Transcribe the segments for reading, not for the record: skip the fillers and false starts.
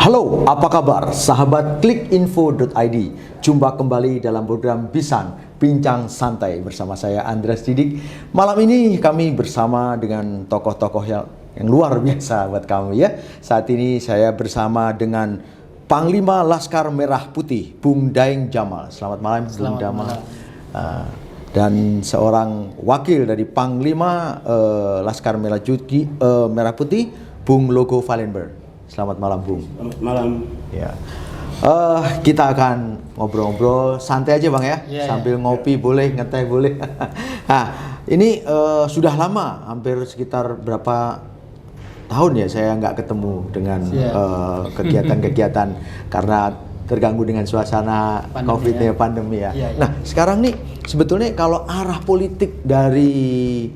Halo, apa kabar sahabat klikinfo.id? Jumpa kembali dalam program Bincang Santai bersama saya Andreas Didik. Malam ini kami bersama dengan tokoh-tokoh yang luar biasa buat kami ya. Saat ini saya bersama dengan Panglima Laskar Merah Putih, Bung Daeng Jamal. Selamat malam, Bung Jamal. Dan seorang wakil dari Panglima Laskar Merah Putih, Bung Logo Valenberg. Selamat malam, Bung. Selamat malam. Ya, kita akan ngobrol-ngobrol santai aja, Bang ya. Sambil ngopi boleh, ngeteh boleh. Nah, ini sudah lama, hampir sekitar berapa tahun ya saya nggak ketemu dengan kegiatan-kegiatan karena terganggu dengan suasana COVID-19 pandemi ya. Nah, sekarang nih sebetulnya kalau arah politik dari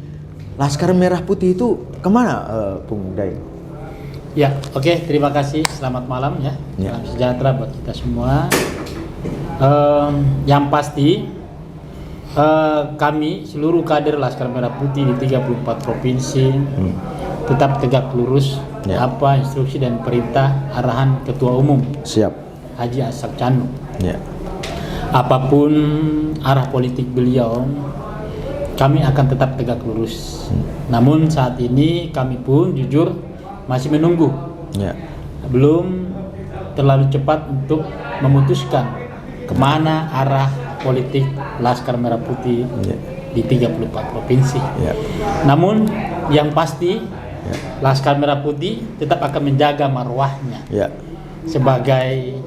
Laskar Merah Putih itu kemana, Bung Daeng? Ya, oke, terima kasih. Selamat malam ya. Salam sejahtera buat kita semua. Yang pasti kami seluruh kader Laskar Merah Putih di 34 provinsi tetap tegak lurus apa instruksi dan perintah arahan Ketua Umum Haji Ashab Chano. Apapun arah politik beliau, kami akan tetap tegak lurus. Namun saat ini kami pun jujur masih menunggu, belum terlalu cepat untuk memutuskan kemana arah politik Laskar Merah Putih di 34 provinsi. Namun yang pasti Laskar Merah Putih tetap akan menjaga marwahnya sebagai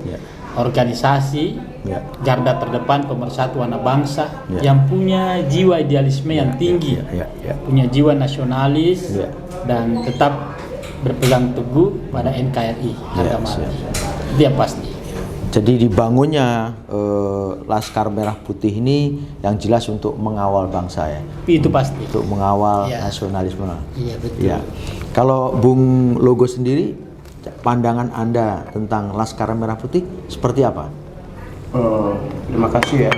organisasi garda terdepan pemersatu anak bangsa yang punya jiwa idealisme yang tinggi, punya jiwa nasionalis dan tetap berpegang teguh pada NKRI harga mati. Itu yang pasti. Jadi dibangunnya Laskar Merah Putih ini yang jelas untuk mengawal bangsa ya. Itu pasti. Untuk mengawal nasionalisme. Iya betul. Kalau Bung Logo sendiri, pandangan Anda tentang Laskar Merah Putih seperti apa? Terima kasih ya.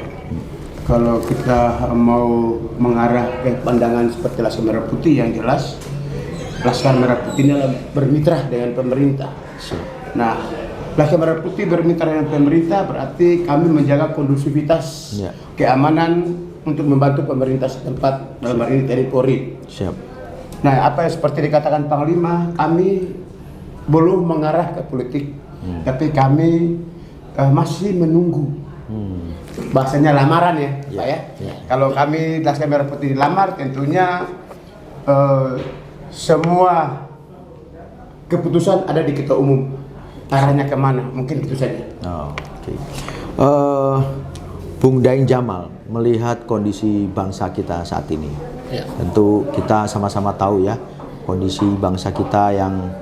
Kalau kita mau mengarah ke pandangan seperti Laskar Merah Putih, yang jelas Laskar Merah Putih ini bermitra dengan pemerintah. Nah, Laskar Merah Putih bermitra dengan pemerintah berarti kami menjaga kondusivitas keamanan untuk membantu pemerintah setempat dalam hal ini TNI Polri. Nah, apa yang seperti dikatakan Panglima, kami belum mengarah ke politik, tapi kami masih menunggu. Bahasanya lamaran ya, Pak ya. Kalau kami Laskar Merah Putih dilamar, tentunya semua keputusan ada di Ketua Umum. Arahnya kemana? Mungkin itu saja. Bung Daeng Jamal, melihat kondisi bangsa kita saat ini, tentu kita sama-sama tahu ya kondisi bangsa kita yang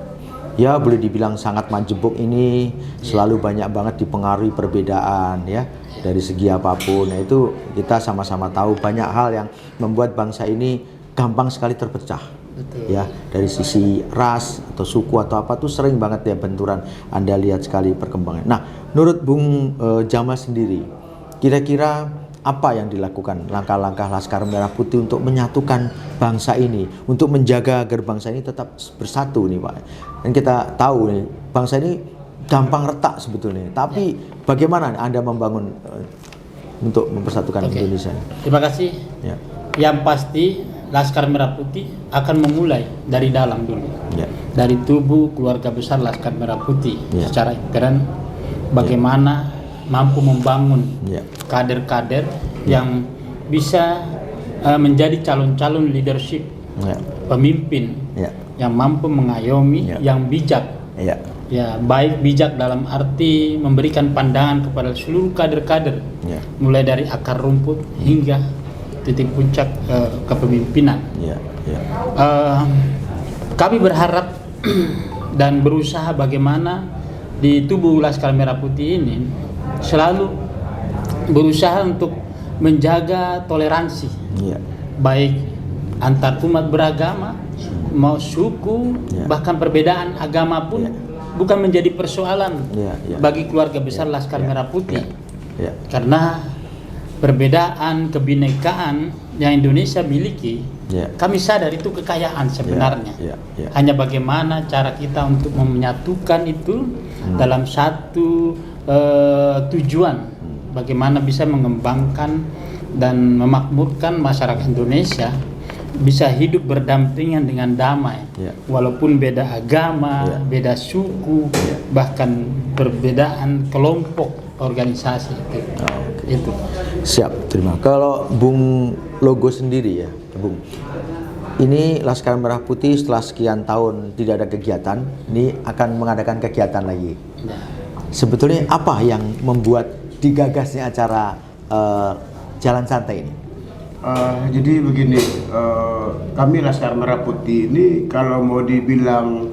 ya boleh dibilang sangat majemuk ini selalu banyak banget dipengaruhi perbedaan ya dari segi apapun. Nah, itu kita sama-sama tahu banyak hal yang membuat bangsa ini gampang sekali terpecah. Ya, dari sisi ras atau suku atau apa tuh sering banget ya benturan. Anda lihat sekali perkembangan. Nah, menurut Bung Jamal sendiri, kira-kira apa yang dilakukan langkah-langkah Laskar Merah Putih untuk menyatukan bangsa ini, untuk menjaga agar bangsa ini tetap bersatu nih Pak. Dan kita tahu nih bangsa ini gampang retak sebetulnya. Tapi bagaimana Anda membangun untuk mempersatukan Indonesia? Terima kasih. Yang pasti Laskar Merah Putih akan memulai dari dalam dulu, dari tubuh keluarga besar Laskar Merah Putih secara intern, bagaimana mampu membangun kader-kader yang bisa menjadi calon-calon leadership, pemimpin yang mampu mengayomi, yang bijak, baik bijak dalam arti memberikan pandangan kepada seluruh kader-kader, mulai dari akar rumput hingga titik puncak kepemimpinan. Kami berharap dan berusaha bagaimana di tubuh Laskar Merah Putih ini selalu berusaha untuk menjaga toleransi, baik antar umat beragama, mau suku, bahkan perbedaan agama pun bukan menjadi persoalan bagi keluarga besar Laskar Merah Putih, karena perbedaan kebinekaan yang Indonesia miliki, kami sadar itu kekayaan sebenarnya. Hanya bagaimana cara kita untuk menyatukan itu dalam satu tujuan, bagaimana bisa mengembangkan dan memakmurkan masyarakat Indonesia bisa hidup berdampingan dengan damai, walaupun beda agama, beda suku, bahkan perbedaan kelompok organisasi itu. Siap, terima. Kalau Bung Logo sendiri ya, Bung, ini Laskar Merah Putih setelah sekian tahun tidak ada kegiatan, ini akan mengadakan kegiatan lagi. Sebetulnya apa yang membuat digagasnya acara Jalan Santai ini? Jadi begini, kami Laskar Merah Putih ini kalau mau dibilang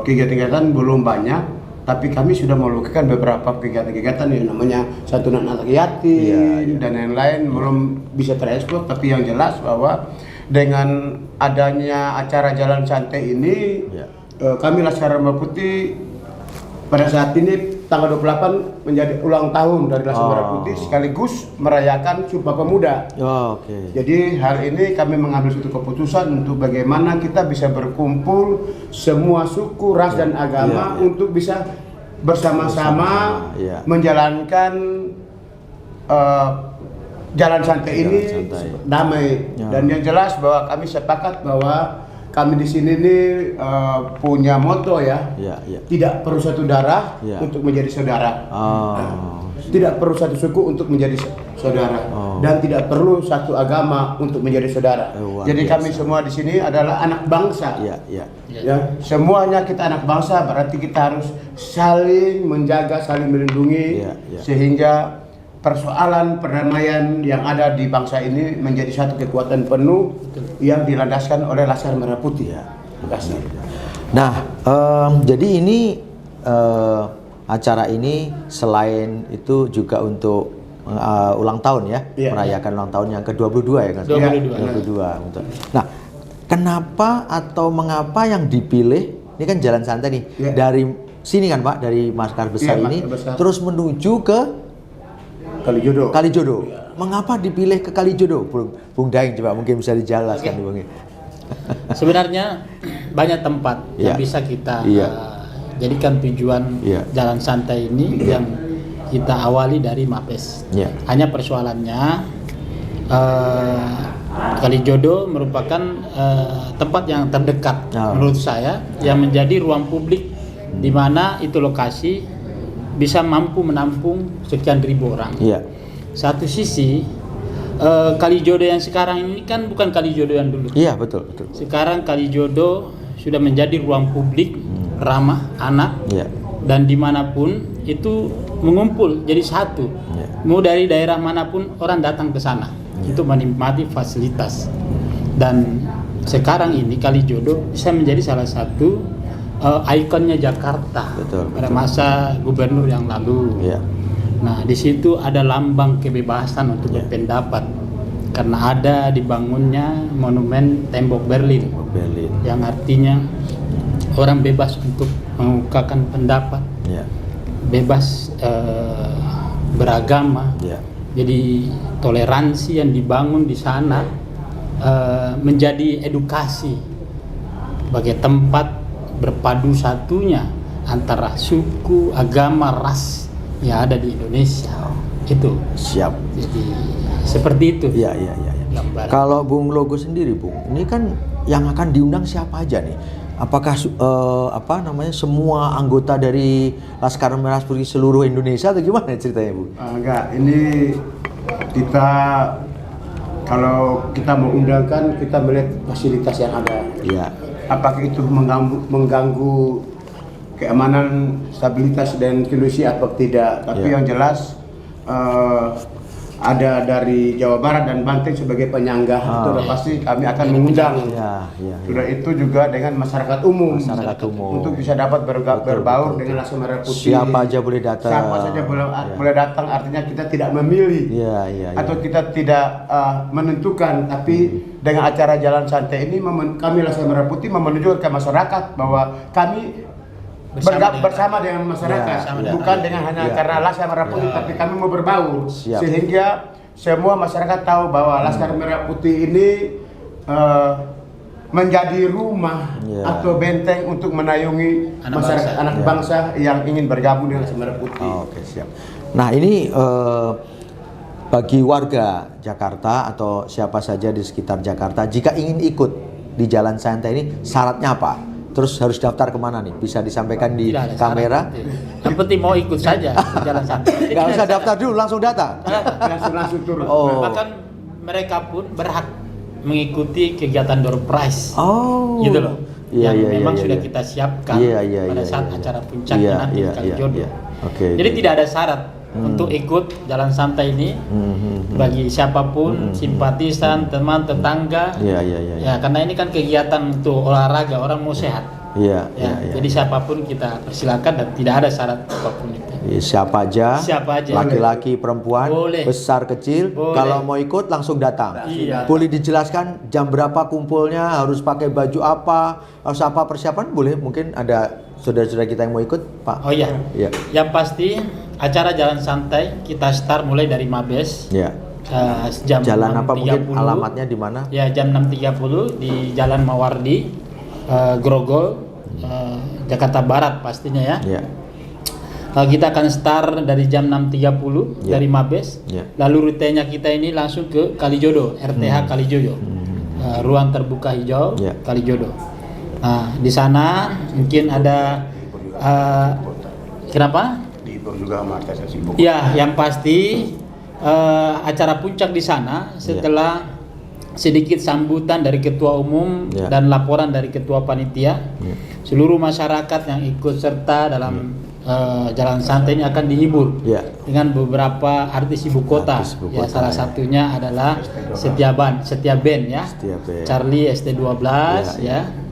kegiatan-kegiatan belum banyak, tapi kami sudah melakukan beberapa kegiatan-kegiatan yang namanya santunan anak yatim dan lain-lain, belum bisa terekspor. Tapi yang jelas bahwa dengan adanya acara Jalan Santai ini, kami Laskar Merah Putih pada saat ini tanggal 28 menjadi ulang tahun dari Laskar Merah Putih sekaligus merayakan Sumpah Pemuda. Jadi hari ini kami mengambil suatu keputusan untuk bagaimana kita bisa berkumpul semua suku, ras dan agama untuk bisa bersama-sama menjalankan Jalan Santai ini damai. Dan yang jelas bahwa kami sepakat bahwa kami di sini nih punya moto tidak perlu satu darah untuk menjadi saudara, tidak perlu satu suku untuk menjadi saudara, dan tidak perlu satu agama untuk menjadi saudara. Jadi kami semua di sini adalah anak bangsa. Semuanya kita anak bangsa, berarti kita harus saling menjaga, saling melindungi, sehingga persoalan perdamaian yang ada di bangsa ini menjadi satu kekuatan penuh yang dilandaskan oleh Laskar Merah Putih. Terima kasih. Nah, jadi ini acara ini selain itu juga untuk ulang tahun merayakan ulang tahun yang ke-22 ya kan? 22. Nah, kenapa atau mengapa yang dipilih ini kan Jalan Santai nih dari sini kan Pak, dari Markas Besar ini terus menuju ke Kalijodo. Mengapa dipilih ke Kalijodo? Bung Daeng coba mungkin bisa dijelaskan Bung. Sebenarnya banyak tempat yang bisa kita jadikan tujuan Jalan Santai ini yang kita awali dari Mapes. Hanya persoalannya Kalijodo merupakan tempat yang terdekat menurut saya yang menjadi ruang publik di mana itu lokasi bisa mampu menampung sekian ribu orang. Satu sisi Kalijodo yang sekarang ini kan bukan Kalijodo yang dulu. Betul. Sekarang Kalijodo sudah menjadi ruang publik ramah anak dan dimanapun itu mengumpul jadi satu. Mau dari daerah manapun orang datang ke sana itu menikmati fasilitas. Dan sekarang ini Kalijodo bisa menjadi salah satu ikonnya Jakarta pada masa gubernur yang lalu. Nah, di situ ada lambang kebebasan untuk berpendapat karena ada dibangunnya monumen tembok Berlin yang artinya orang bebas untuk mengungkapkan pendapat, bebas beragama. Jadi toleransi yang dibangun di sana menjadi edukasi sebagai tempat berpadu satunya antara suku, agama, ras yang ada di Indonesia. Itu. Siap. Jadi seperti itu. Kalau Bung Logo sendiri, Bung, ini kan yang akan diundang siapa aja nih? Apakah semua anggota dari Laskar Merah Putih seluruh Indonesia atau gimana ceritanya, Bu? Enggak, ini kita kalau kita mau undangkan kita melihat fasilitas yang ada. Apakah itu mengganggu keamanan, stabilitas dan kondisi atau tidak? Tapi yang jelas ada dari Jawa Barat dan Banten sebagai penyangga, itu udah pasti kami akan mengundang. Sudah itu juga dengan masyarakat umum untuk bisa dapat berbaur dengan Laskar Merah Putih. Siapa aja boleh datang. Siapa saja boleh datang, artinya kita tidak memilih atau kita tidak menentukan, tapi dengan acara Jalan Santai ini kami Laskar Merah Putih menunjukkan ke masyarakat bahwa kami bersama dengan masyarakat, bukan dengan hanya karena Laskar Merah Putih, tapi kami mau berbaur sehingga semua masyarakat tahu bahwa Laskar Merah Putih ini menjadi rumah atau benteng untuk menayungi masyarakat anak bangsa yang ingin bergabung dengan Laskar Merah Putih. Oke, siap. Nah, ini bagi warga Jakarta atau siapa saja di sekitar Jakarta, jika ingin ikut di Jalan Santai ini, syaratnya apa? Terus harus daftar kemana nih? Bisa disampaikan di kamera? Yang penting mau ikut saja di Jalan Santai. Nggak usah daftar dulu, langsung datang. Langsung turun. Bahkan mereka pun berhak mengikuti kegiatan door prize. Gitu loh. Iya, yang iya, memang iya, sudah iya. kita siapkan pada saat acara puncaknya nanti di Kalijodo. Jadi tidak ada syarat untuk ikut Jalan Santai ini bagi siapapun, simpatisan, teman, tetangga. Ya, karena ini kan kegiatan untuk olahraga, orang mau sehat. Jadi siapapun kita persilakan dan tidak ada syarat apapun itu. Siapa aja, laki-laki, perempuan, boleh. Besar, kecil, Boleh. kalau mau ikut langsung datang. Boleh dijelaskan jam berapa kumpulnya, harus pakai baju apa, harus apa persiapan? Boleh, mungkin ada saudara-saudara kita yang mau ikut, Pak. Oh iya. Yang pasti acara Jalan Santai kita start mulai dari Mabes. Jam Jalan 6.30. apa mungkin alamatnya di mana? Ya, jam 6.30 di Jalan Mawardi, Grogol, Jakarta Barat pastinya ya. Kita akan start dari jam 6.30 dari Mabes. Lalu rutenya kita ini langsung ke Kalijodo, RTH Kalijodo. Ruang terbuka hijau Kalijodo. Nah, di sana mungkin ada kenapa? Dihibur juga sama organisasi ibu. Ya, yang pasti acara puncak di sana setelah sedikit sambutan dari ketua umum dan laporan dari ketua panitia. Seluruh masyarakat yang ikut serta dalam Jalan Santai ini akan dihibur dengan beberapa artis ibu kota. Salah satunya adalah Setia Band ya. Charlie ST12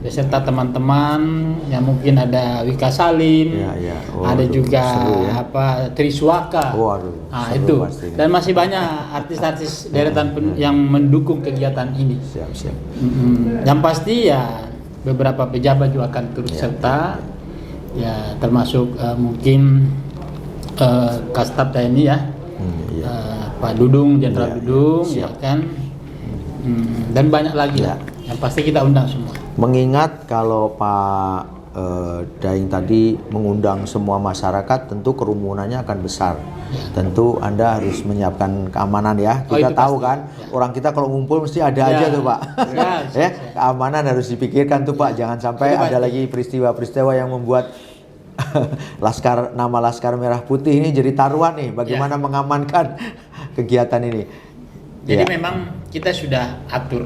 beserta teman-teman yang mungkin ada Wika Salim, ada juga Triswaka. Itu. Dan masih banyak artis-artis deretan yang mendukung kegiatan ini. Yang pasti ya beberapa pejabat juga akan turut serta. Ya, termasuk mungkin Kastab TNI Pak Dudung, Jenderal Dudung, kan, dan banyak lagi lah. Yang pasti kita undang semua. Mengingat kalau Pak Daeng tadi mengundang semua masyarakat, tentu kerumunannya akan besar. Tentu Anda harus menyiapkan keamanan ya. Kita tahu pasti, kan, orang kita kalau ngumpul mesti ada aja tuh Pak. Keamanan harus dipikirkan tuh Pak. Jangan sampai ada lagi peristiwa-peristiwa yang membuat nama Laskar Merah Putih ini jadi taruhan nih. Bagaimana mengamankan kegiatan ini? Jadi memang kita sudah atur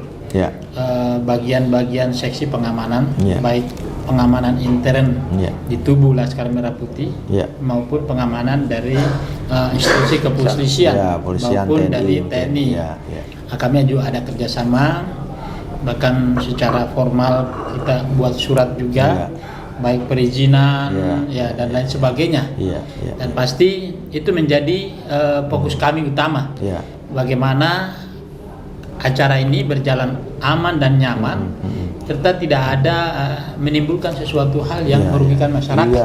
bagian-bagian seksi pengamanan, baik pengamanan intern di tubuh Laskar Merah Putih maupun pengamanan dari institusi kepolisian maupun dari TNI. Kami juga ada kerjasama, bahkan secara formal kita buat surat juga, baik perizinan dan lain sebagainya. Dan pasti itu menjadi fokus kami utama. Bagaimana acara ini berjalan aman dan nyaman, serta tidak ada menimbulkan sesuatu hal yang merugikan masyarakat.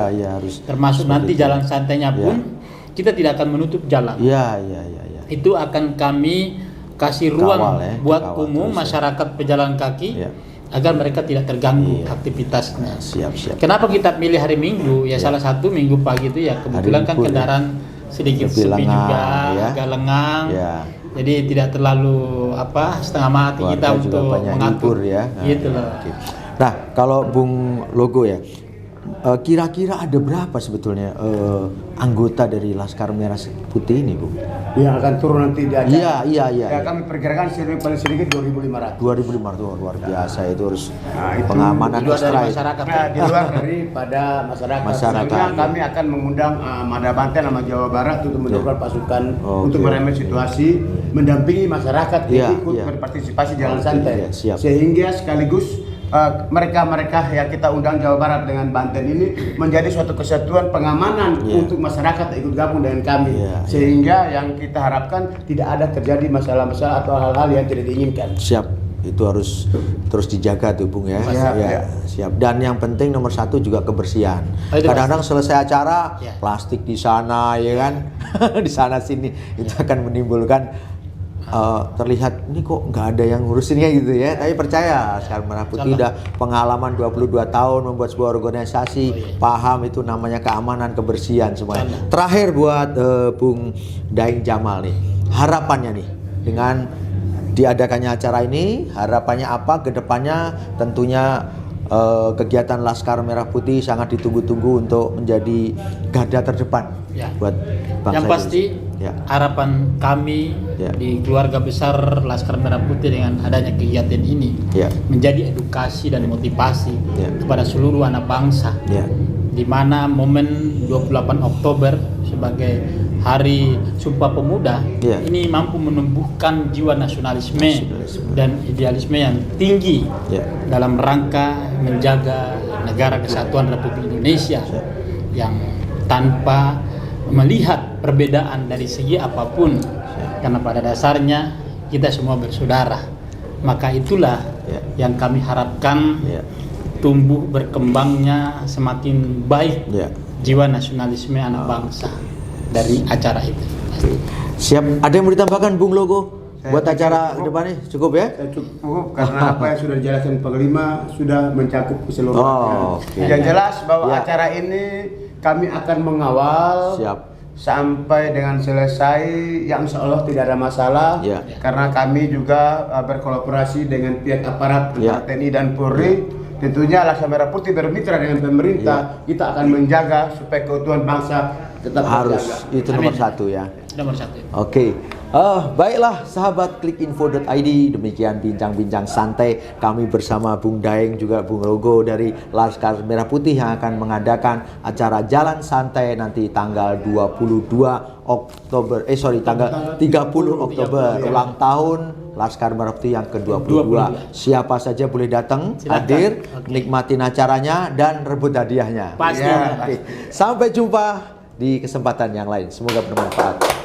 Termasuk nanti jalan santainya pun kita tidak akan menutup jalan. Itu akan kami kasih ruang buat umum masyarakat pejalan kaki agar mereka tidak terganggu aktivitasnya. Kenapa kita pilih hari Minggu? Ya salah satu Minggu pagi itu ya kebetulan kan kendaraan sedikit sepi juga, agak lengang. Jadi tidak terlalu setengah mati kita untuk mengatur gitu loh. Nah, kalau Bung Logo ya, kira-kira ada berapa sebetulnya anggota dari Laskar Merah Putih ini, Bung? Yang akan turun nanti di acara. Iya. Kami perkirakan paling sedikit 2.500. 2.500 luar biasa, itu harus pengamanan ekstra. Di luar daripada masyarakat. Sebenarnya kami akan mengundang Mada Banten sama Jawa Barat untuk mendukung pasukan untuk meremeh situasi, mendampingi masyarakat ikut berpartisipasi Jalan Santai. Sehingga sekaligus mereka yang kita undang Jawa Barat dengan Banten ini menjadi suatu kesatuan pengamanan untuk masyarakat ikut gabung dengan kami, sehingga yang kita harapkan tidak ada terjadi masalah-masalah atau hal-hal yang tidak diinginkan. Siap, itu harus terus dijaga tuh Bung ya. Siap. Dan yang penting nomor satu juga kebersihan. Kadang-kadang selesai acara plastik di sana ya kan, di sana sini itu akan menimbulkan terlihat ini kok nggak ada yang ngurusinnya gitu ya. Tapi percaya Laskar Merah Putih udah pengalaman 22 tahun membuat sebuah organisasi, paham itu namanya keamanan, kebersihan semuanya. Terakhir buat Bung Daeng Jamal nih, harapannya nih dengan diadakannya acara ini, harapannya apa ke depannya? Tentunya kegiatan Laskar Merah Putih sangat ditunggu-tunggu untuk menjadi garda terdepan buat bangsa. Yang pasti harapan kami di keluarga besar Laskar Merah Putih dengan adanya kegiatan ini menjadi edukasi dan motivasi kepada seluruh anak bangsa, di mana momen 28 Oktober sebagai Hari Sumpah Pemuda ini mampu menumbuhkan jiwa nasionalisme dan idealisme yang tinggi dalam rangka menjaga negara kesatuan Republik Indonesia yang tanpa melihat perbedaan dari segi apapun, karena pada dasarnya kita semua bersaudara. Maka itulah yang kami harapkan tumbuh berkembangnya semakin baik jiwa nasionalisme anak bangsa dari acara itu. Siap. Ada yang mau ditambahkan Bung Logo buat acara depan ini? Cukup ya? Cukup, karena apa yang sudah dijelaskan Panglima sudah mencakup keseluruhan. Yang jelas bahwa acara ini kami akan mengawal sampai dengan selesai, yang insya Allah tidak ada masalah, karena kami juga berkolaborasi dengan pihak aparat TNI dan Polri. Tentunya Laskar Merah Putih bermitra dengan pemerintah, kita akan menjaga supaya keutuhan bangsa tetap harus terjaga. itu nomor satu ya. Nomor satu. Oke. Baiklah sahabat klikinfo.id, demikian bincang-bincang santai kami bersama Bung Daeng juga Bung Logo dari Laskar Merah Putih yang akan mengadakan acara Jalan Santai nanti tanggal 22 Oktober, tanggal 30 Oktober, ulang tahun Laskar Merah Putih yang ke-22. Siapa saja boleh datang, hadir, nikmatin acaranya dan rebut hadiahnya. Pasti. Sampai jumpa di kesempatan yang lain. Semoga bermanfaat.